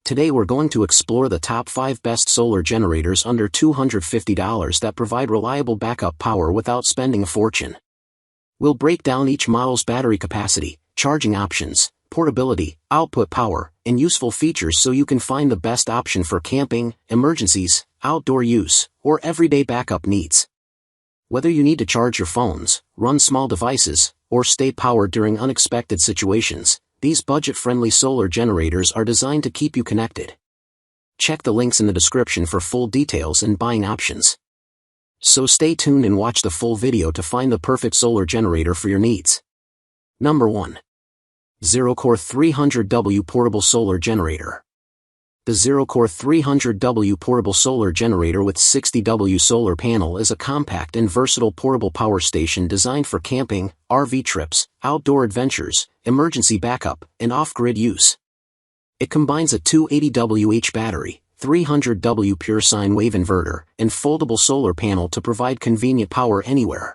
Today we're going to explore the top 5 best solar generators under $250 that provide reliable backup power without spending a fortune. We'll break down each model's battery capacity, charging options, portability, output power, and useful features so you can find the best option for camping, emergencies, outdoor use, or everyday backup needs. Whether you need to charge your phones, run small devices, or stay powered during unexpected situations, these budget-friendly solar generators are designed to keep you connected. Check the links in the description for full details and buying options. So stay tuned and watch the full video to find the perfect solar generator for your needs. Number 1. ZeroKor 300W Portable Solar Generator. The ZeroKor 300W Portable Solar Generator with 60W solar panel is a compact and versatile portable power station designed for camping, RV trips, outdoor adventures, emergency backup, and off-grid use. It combines a 280Wh battery, 300W pure sine wave inverter, and foldable solar panel to provide convenient power anywhere.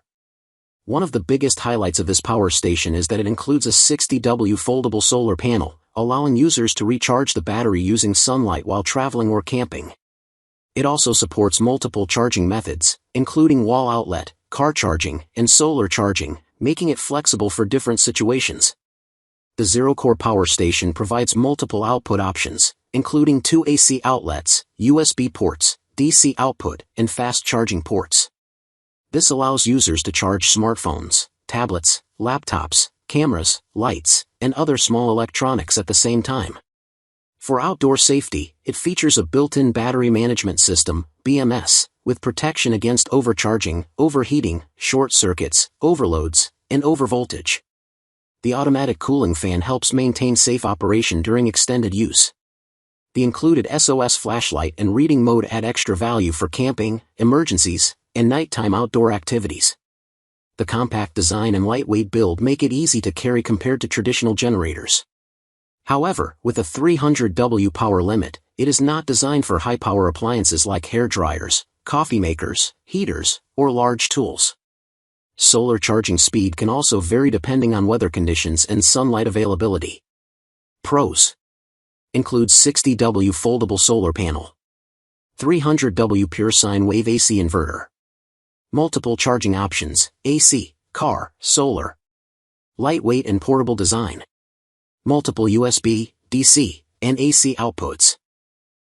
One of the biggest highlights of this power station is that it includes a 60W foldable solar panel, allowing users to recharge the battery using sunlight while traveling or camping. It also supports multiple charging methods, including wall outlet, car charging, and solar charging, making it flexible for different situations. The ZeroKor power station provides multiple output options, including 2 AC outlets, USB ports, DC output, and fast charging ports. This allows users to charge smartphones, tablets, laptops, cameras, lights, and other small electronics at the same time. For outdoor safety, it features a built-in battery management system, BMS, with protection against overcharging, overheating, short circuits, overloads, and overvoltage. The automatic cooling fan helps maintain safe operation during extended use. The included SOS flashlight and reading mode add extra value for camping, emergencies, and nighttime outdoor activities. The compact design and lightweight build make it easy to carry compared to traditional generators. However, with a 300W power limit, it is not designed for high-power appliances like hair dryers, coffee makers, heaters, or large tools. Solar charging speed can also vary depending on weather conditions and sunlight availability. Pros: includes 60W foldable solar panel, 300W pure sine wave AC inverter, multiple charging options, AC, car, solar, lightweight and portable design, multiple USB, DC, and AC outputs,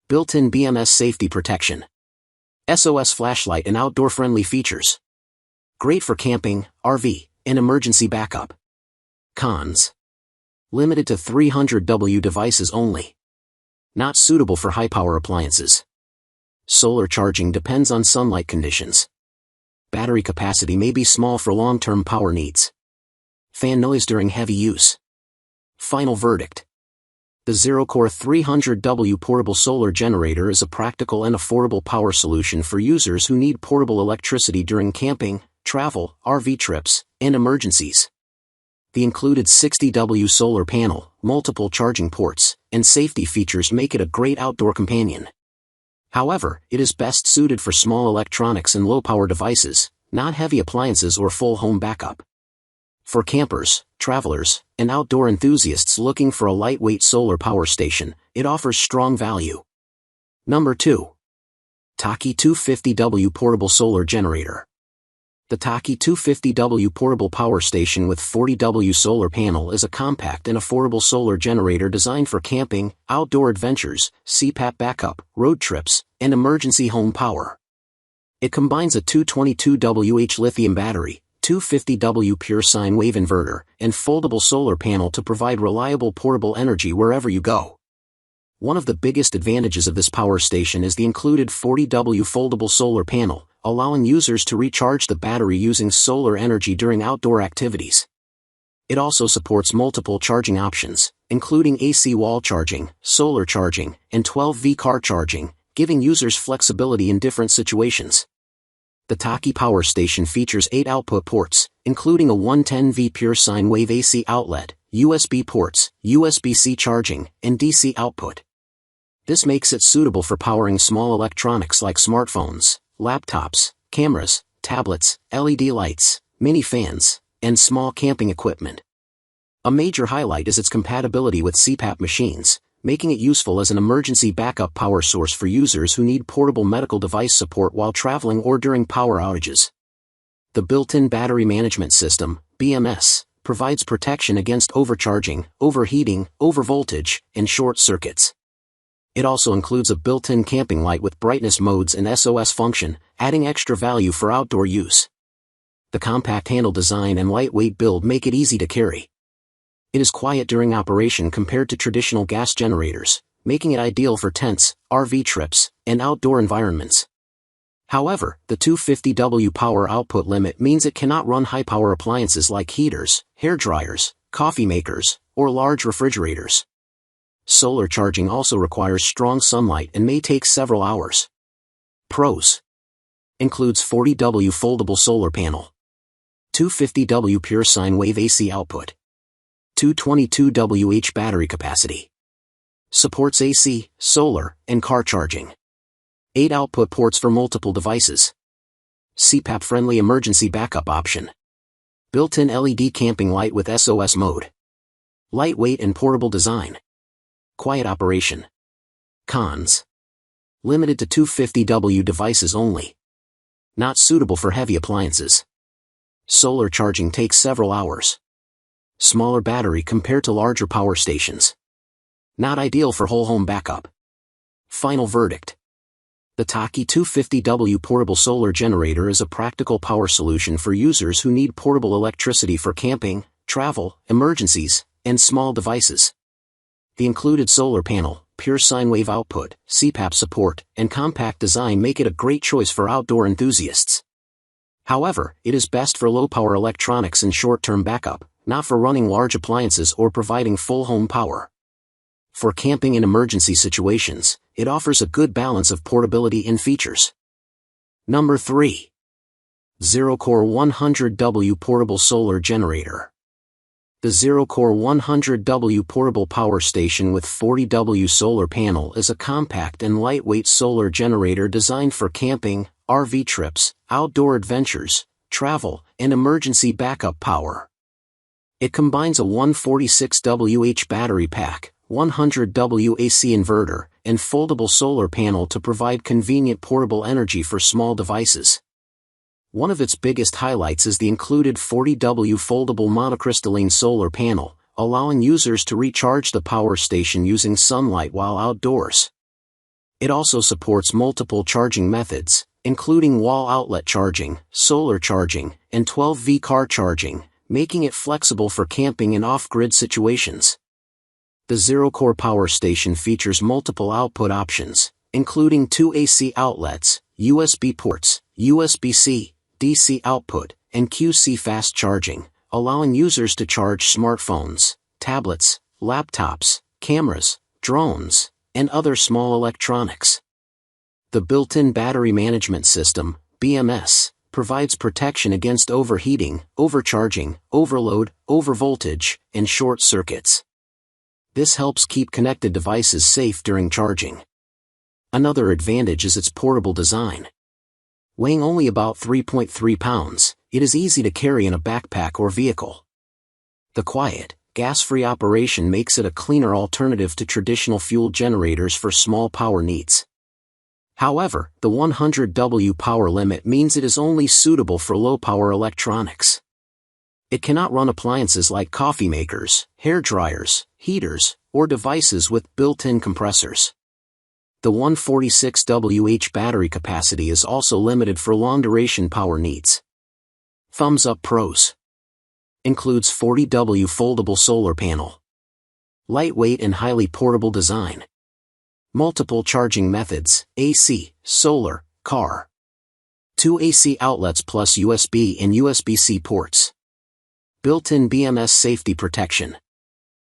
built-in BMS safety protection, SOS flashlight and outdoor-friendly features. Great for camping, RV, and emergency backup. Cons: limited to 300W devices only. Not suitable for high-power appliances. Solar charging depends on sunlight conditions. Battery capacity may be small for long-term power needs. Fan noise during heavy use. Final verdict: the ZeroKor 300W portable solar generator is a practical and affordable power solution for users who need portable electricity during camping, travel, RV trips, and emergencies. The included 60W solar panel, multiple charging ports, and safety features make it a great outdoor companion. However, it is best suited for small electronics and low-power devices, not heavy appliances or full home backup. For campers, travelers, and outdoor enthusiasts looking for a lightweight solar power station, it offers strong value. Number 2. Takki 250W Portable Solar Generator. The Takki 250W portable power station with 40W solar panel is a compact and affordable solar generator designed for camping, outdoor adventures, CPAP backup, road trips, and emergency home power. It combines a 222Wh lithium battery, 250W pure sine wave inverter, and foldable solar panel to provide reliable portable energy wherever you go. One of the biggest advantages of this power station is the included 40W foldable solar panel, allowing users to recharge the battery using solar energy during outdoor activities. It also supports multiple charging options, including AC wall charging, solar charging, and 12V car charging, giving users flexibility in different situations. The Takki power station features 8 output ports, including a 110V pure sine wave AC outlet, USB ports, USB-C charging, and DC output. This makes it suitable for powering small electronics like smartphones, laptops, cameras, tablets, LED lights, mini fans, and small camping equipment. A major highlight is its compatibility with CPAP machines, making it useful as an emergency backup power source for users who need portable medical device support while traveling or during power outages. The built-in battery management system, BMS, provides protection against overcharging, overheating, overvoltage, and short circuits. It also includes a built-in camping light with brightness modes and SOS function, adding extra value for outdoor use. The compact handle design and lightweight build make it easy to carry. It is quiet during operation compared to traditional gas generators, making it ideal for tents, RV trips, and outdoor environments. However, the 250W power output limit means it cannot run high-power appliances like heaters, hair dryers, coffee makers, or large refrigerators. Solar charging also requires strong sunlight and may take several hours. Pros: includes 40W foldable solar panel, 250W pure sine wave AC output, 222Wh battery capacity. Supports AC, solar, and car charging. 8 output ports for multiple devices. CPAP-friendly emergency backup option. Built-in LED camping light with SOS mode. Lightweight and portable design. Quiet operation. Cons: limited to 250W devices only. Not suitable for heavy appliances. Solar charging takes several hours. Smaller battery compared to larger power stations. Not ideal for whole home backup. Final verdict: the Takki 250W portable solar generator is a practical power solution for users who need portable electricity for camping, travel, emergencies, and small devices. The included solar panel, pure sine wave output, CPAP support, and compact design make it a great choice for outdoor enthusiasts. However, it is best for low-power electronics and short-term backup, not for running large appliances or providing full home power. For camping and emergency situations, it offers a good balance of portability and features. Number 3. ZeroKor 100W Portable Solar Generator. The ZeroKor 100W portable power station with 40W solar panel is a compact and lightweight solar generator designed for camping, RV trips, outdoor adventures, travel, and emergency backup power. It combines a 146Wh battery pack, 100W AC inverter, and foldable solar panel to provide convenient portable energy for small devices. One of its biggest highlights is the included 40W foldable monocrystalline solar panel, allowing users to recharge the power station using sunlight while outdoors. It also supports multiple charging methods, including wall outlet charging, solar charging, and 12V car charging, making it flexible for camping and off-grid situations. The ZeroKor power station features multiple output options, including 2 AC outlets, USB ports, USB-C, DC output, and QC fast charging, allowing users to charge smartphones, tablets, laptops, cameras, drones, and other small electronics. The built-in battery management system, BMS, provides protection against overheating, overcharging, overload, overvoltage, and short circuits. This helps keep connected devices safe during charging. Another advantage is its portable design. Weighing only about 3.3 pounds, it is easy to carry in a backpack or vehicle. The quiet, gas-free operation makes it a cleaner alternative to traditional fuel generators for small power needs. However, the 100W power limit means it is only suitable for low-power electronics. It cannot run appliances like coffee makers, hair dryers, heaters, or devices with built-in compressors. The 146Wh battery capacity is also limited for long-duration power needs. Thumbs up pros. Includes 40W foldable solar panel. Lightweight and highly portable design. Multiple charging methods, AC, solar, car. 2 AC outlets plus USB and USB-C ports. Built-in BMS safety protection.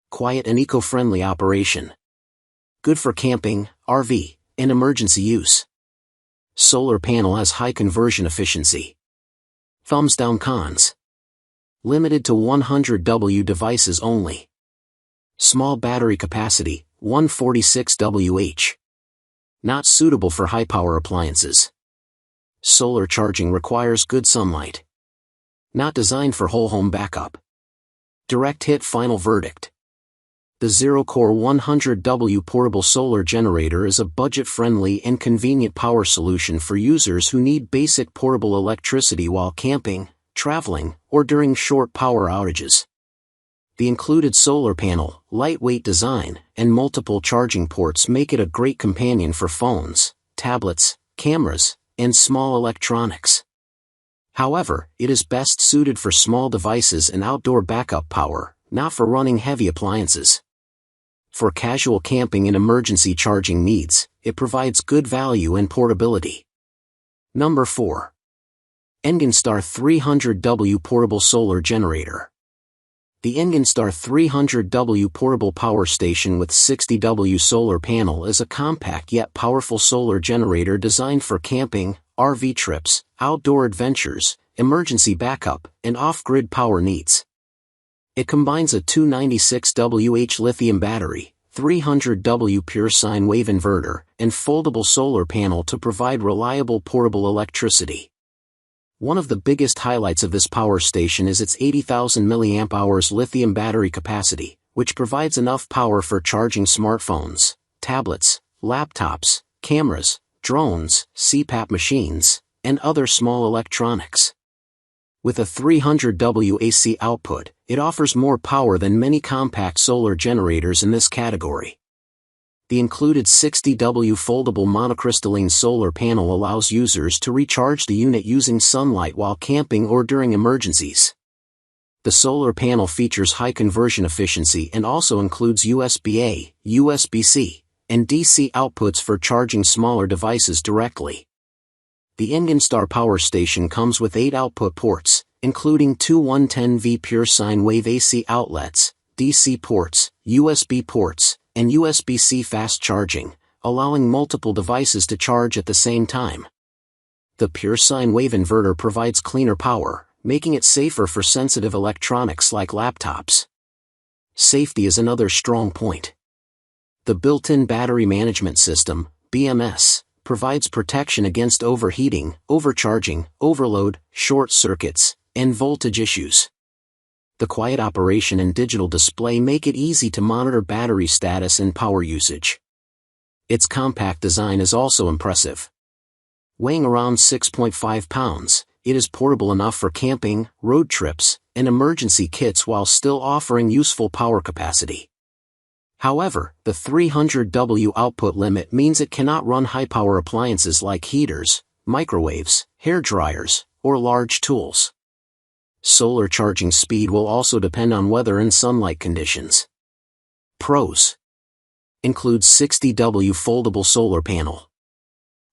Quiet and eco-friendly operation. Good for camping, RV, and emergency use. Solar panel has high conversion efficiency. Thumbs down cons. Limited to 100W devices only. Small battery capacity, 146Wh. Not suitable for high-power appliances. Solar charging requires good sunlight. Not designed for whole home backup. Direct hit final verdict. The ZeroKor 100W portable solar generator is a budget-friendly and convenient power solution for users who need basic portable electricity while camping, traveling, or during short power outages. The included solar panel, lightweight design, and multiple charging ports make it a great companion for phones, tablets, cameras, and small electronics. However, it is best suited for small devices and outdoor backup power, not for running heavy appliances. For casual camping and emergency charging needs, it provides good value and portability. Number 4. EnginStar 300W Portable Solar Generator. The EnginStar 300W portable power station with 60W solar panel is a compact yet powerful solar generator designed for camping, RV trips, outdoor adventures, emergency backup, and off-grid power needs. It combines a 296Wh lithium battery, 300W pure sine wave inverter, and foldable solar panel to provide reliable portable electricity. One of the biggest highlights of this power station is its 80,000 mAh lithium battery capacity, which provides enough power for charging smartphones, tablets, laptops, cameras, drones, CPAP machines, and other small electronics. With a 300W AC output, it offers more power than many compact solar generators in this category. The included 60W foldable monocrystalline solar panel allows users to recharge the unit using sunlight while camping or during emergencies. The solar panel features high conversion efficiency and also includes USB-A, USB-C, and DC outputs for charging smaller devices directly. The EnginStar power station comes with 8 output ports, including two 110V pure sine wave AC outlets, DC ports, USB ports, and USB-C fast charging, allowing multiple devices to charge at the same time. The pure sine wave inverter provides cleaner power, making it safer for sensitive electronics like laptops. Safety is another strong point. The built-in battery management system, BMS, provides protection against overheating, overcharging, overload, short circuits, and voltage issues. The quiet operation and digital display make it easy to monitor battery status and power usage. Its compact design is also impressive. Weighing around 6.5 pounds, it is portable enough for camping, road trips, and emergency kits while still offering useful power capacity. However, the 300W output limit means it cannot run high-power appliances like heaters, microwaves, hair dryers, or large tools. Solar charging speed will also depend on weather and sunlight conditions. Pros: includes 60W foldable solar panel,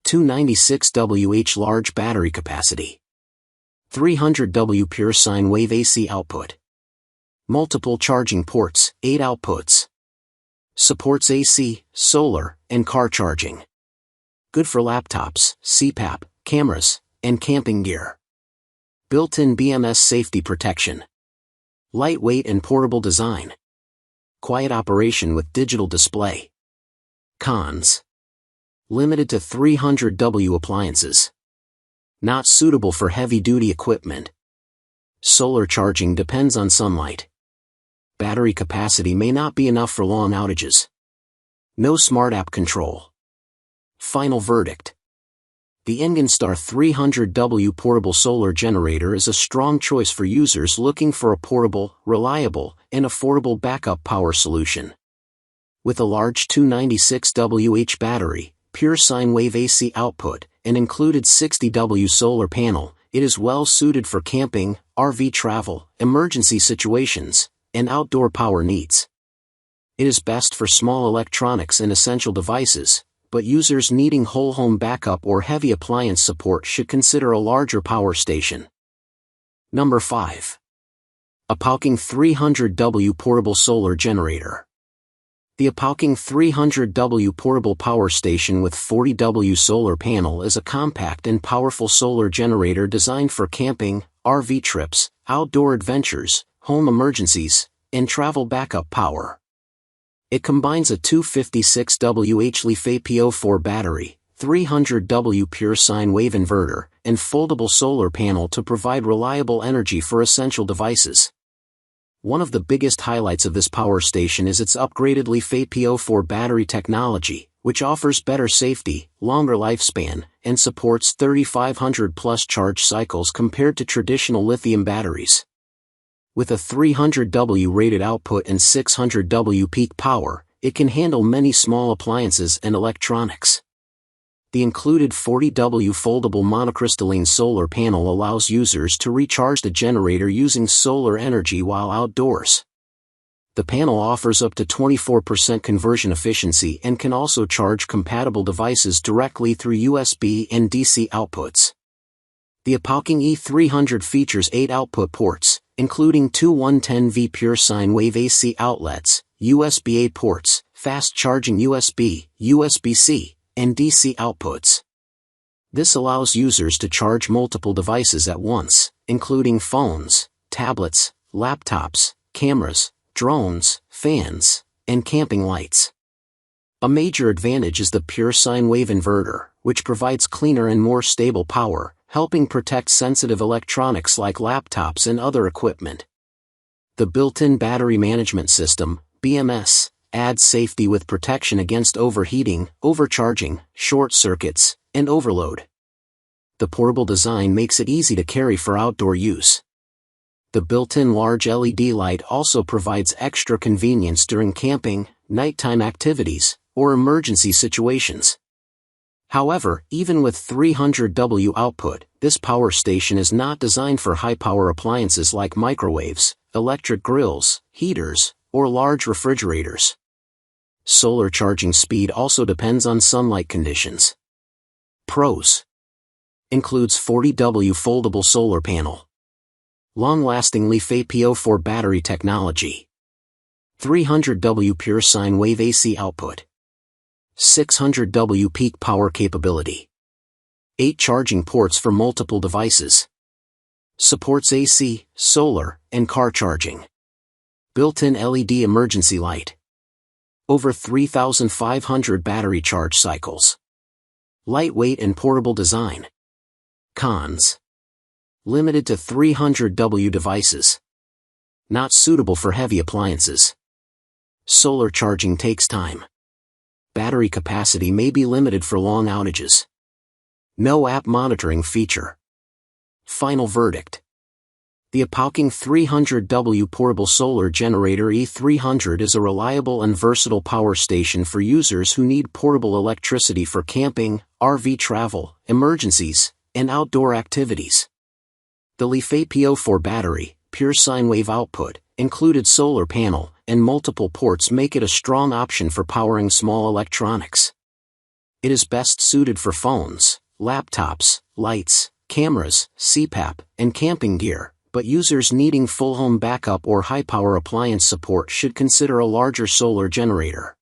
296Wh large battery capacity, 300W pure sine wave AC output, multiple charging ports, 8 outputs. Supports AC, solar, and car charging. Good for laptops, CPAP, cameras, and camping gear. Built-in BMS safety protection. Lightweight and portable design. Quiet operation with digital display. Cons: limited to 300W appliances. Not suitable for heavy-duty equipment. Solar charging depends on sunlight. Battery capacity may not be enough for long outages. No smart app control. Final verdict: the EnginStar 300W portable solar generator is a strong choice for users looking for a portable, reliable, and affordable backup power solution. With a large 296Wh battery, pure sine wave AC output, and included 60W solar panel, it is well suited for camping, RV travel, emergency situations, and outdoor power needs. It is best for small electronics and essential devices, but users needing whole home backup or heavy appliance support should consider a larger power station. Number 5. Apowking 300W portable solar generator. The Apowking 300W portable power station with 40W solar panel is a compact and powerful solar generator designed for camping, RV trips, outdoor adventures, home emergencies, and travel backup power. It combines a 256Wh LiFePO4 battery, 300W pure sine wave inverter, and foldable solar panel to provide reliable energy for essential devices. One of the biggest highlights of this power station is its upgraded LiFePO4 battery technology, which offers better safety, longer lifespan, and supports 3,500 plus charge cycles compared to traditional lithium batteries. With a 300W rated output and 600W peak power, it can handle many small appliances and electronics. The included 40W foldable monocrystalline solar panel allows users to recharge the generator using solar energy while outdoors. The panel offers up to 24% conversion efficiency and can also charge compatible devices directly through USB and DC outputs. The Apowking E300 features 8 output ports, including two 110V pure sine wave AC outlets, USB-A ports, fast charging USB, USB-C, and DC outputs. This allows users to charge multiple devices at once, including phones, tablets, laptops, cameras, drones, fans, and camping lights. A major advantage is the pure sine wave inverter, which provides cleaner and more stable power, helping protect sensitive electronics like laptops and other equipment. The built-in battery management system, BMS, adds safety with protection against overheating, overcharging, short circuits, and overload. The portable design makes it easy to carry for outdoor use. The built-in large LED light also provides extra convenience during camping, nighttime activities, or emergency situations. However, even with 300W output, this power station is not designed for high-power appliances like microwaves, electric grills, heaters, or large refrigerators. Solar charging speed also depends on sunlight conditions. Pros: includes 40W foldable solar panel, long-lasting LiFePO4 battery technology, 300W pure sine wave AC output, 600W peak power capability, 8 charging ports for multiple devices, supports AC, solar, and car charging, built-in LED emergency light, over 3,500 battery charge cycles. Lightweight and portable design. Cons: limited to 300W devices. Not suitable for heavy appliances. Solar charging takes time. Battery capacity may be limited for long outages. No app monitoring feature. Final verdict: the Apowking 300W portable solar generator E300 is a reliable and versatile power station for users who need portable electricity for camping, RV travel, emergencies, and outdoor activities. The LiFePO4 battery, pure sine wave output, included solar panel, and multiple ports make it a strong option for powering small electronics. It is best suited for phones, laptops, lights, cameras, CPAP, and camping gear, but users needing full home backup or high-power appliance support should consider a larger solar generator.